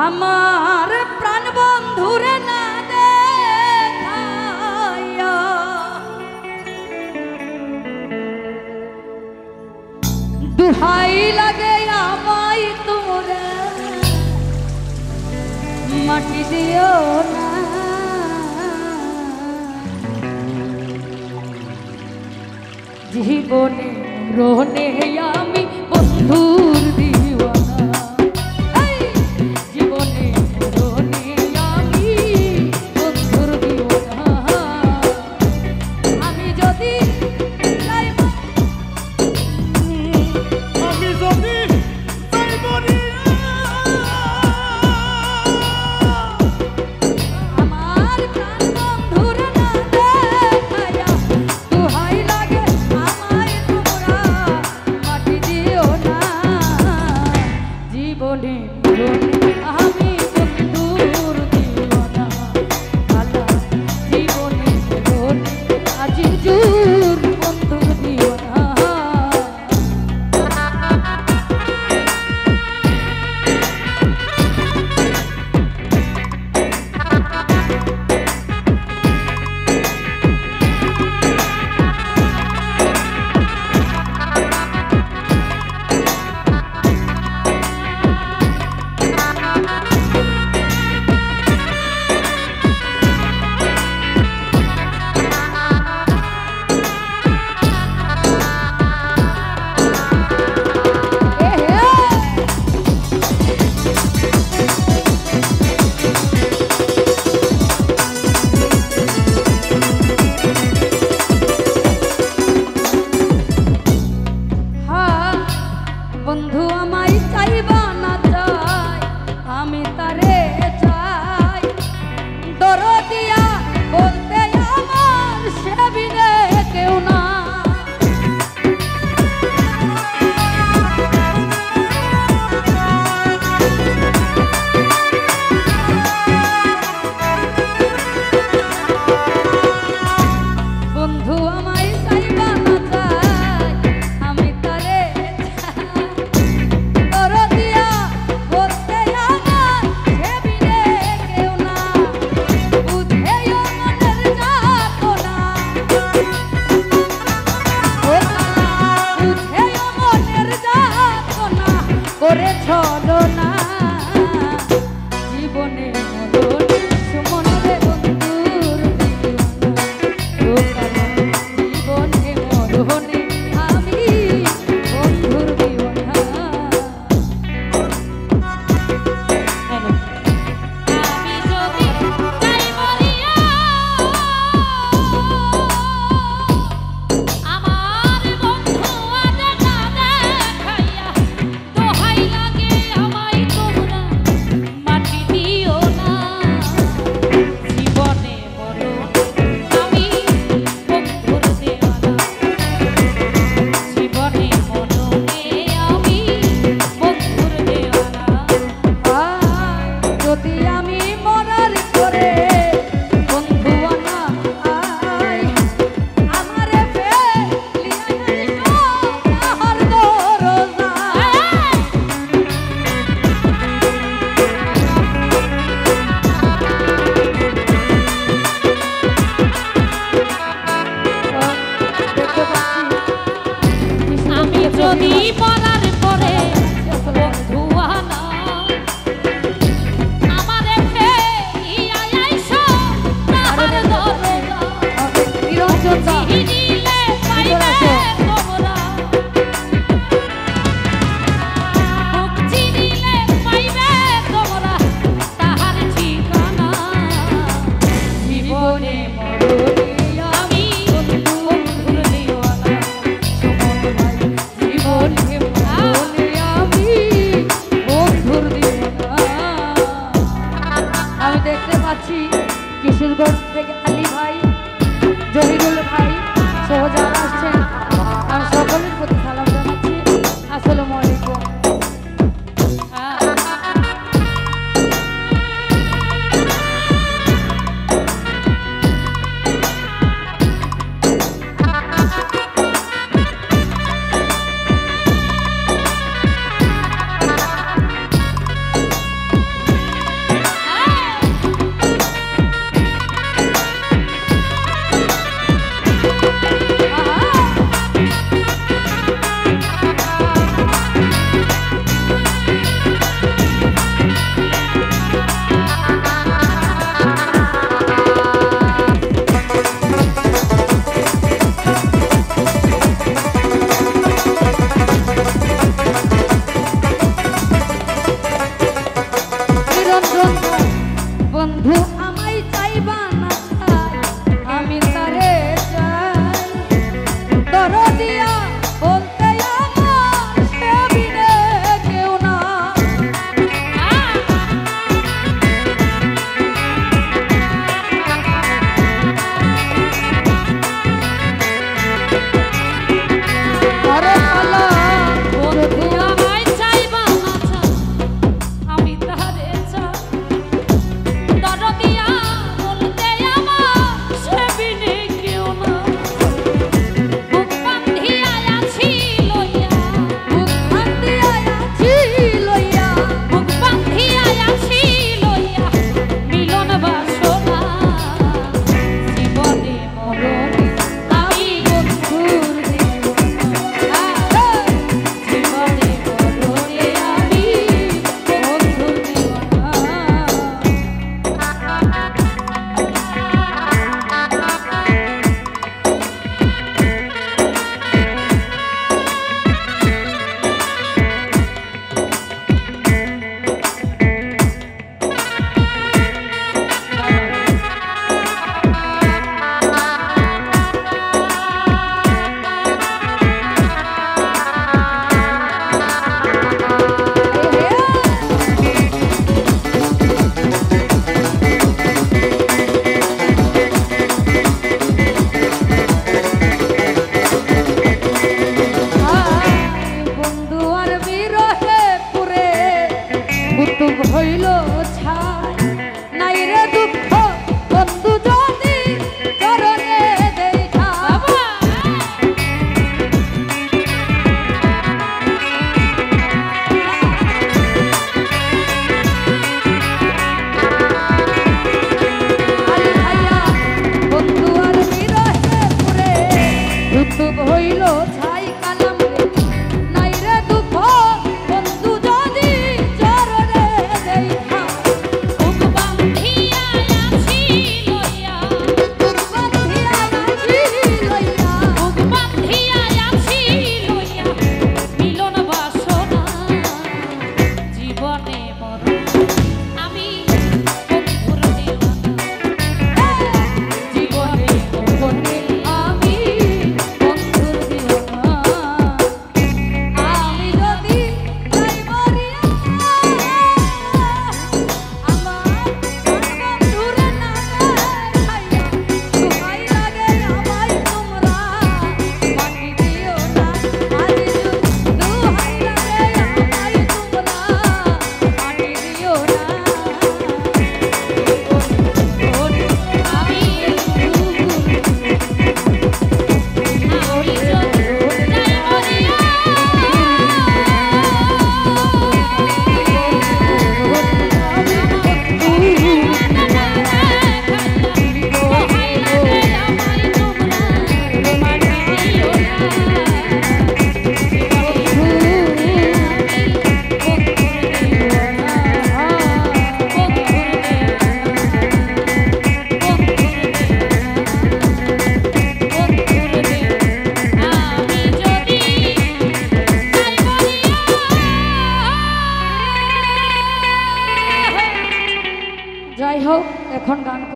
আমার প্রাণ বন্ধুরে না দেখাইয়া দুহাই লাগে আমায় তোমরা মাটি দিও না জীবনে রোনে আমি বন্ধুর দিওয়ানা জীবনে রোনে আমি বন্ধুর দিওয়ানা আমি যদি আমার প্রাণ বন্ধুর না দেখাইয়া দুহাই লাগে আমায় তোমরা মাটি দিও না জীবনে আমি বন্ধুর দিওয়ানা আলা জীবনে আজ জুর বন্ধুর দিওয়ানা বন্ধু আমায় চাইবা না চাই আমি তারে চাই দরদিয়া বলতে আমার সে বিনে কেউ না বন্ধু আমায় চাইবা না চাই আমি তারে দরদিয়া বলতে আমার সে বিনে কেউ না বুঝেও মনের যাতনা বুঝেও মনের যাতনা করে ছলনা জীবনে মরণে সুমনে বন্ধুর দিওয়ানা জীবনে মরণে আমি বন্ধুর দিওয়ানা আমি যদি যাই মরিয়া আমার বন্ধু আজ না দেখাইয়া দোহাই লাগে আমায় তোমরা মাটি দিও না জীবনে মরণে আমি বন্ধুর দিওয়ানা জীবনে মরণে আমি বন্ধুর দিওয়ানা যদি আমি মরার করে বন্ধু আনা আই আমারে ফেলিয়া তাহার দরজা আমি যদি মরার পরে বন্ধু আনা আমারে ফেলিয়া আইসো তাহার দরজা চিনিলে পাইবে তোমরা বুক চিনিলে পাইবে তোমরা তাহার ঠিকানা জীবনে মরণে আমি বন্ধুর দিওয়ানা সুমন ভাই জীবনে মরণে আমি বন্ধুর দিওয়ানা আমি দেখতে পাচ্ছি কিশোরগঞ্জ থেকে আলী ভাই জহিরুল ভাই সহ যারা আসছেন আমি সকলের প্রতি সালাম জানাচ্ছি আসসালামু আলাইকুম এখন গান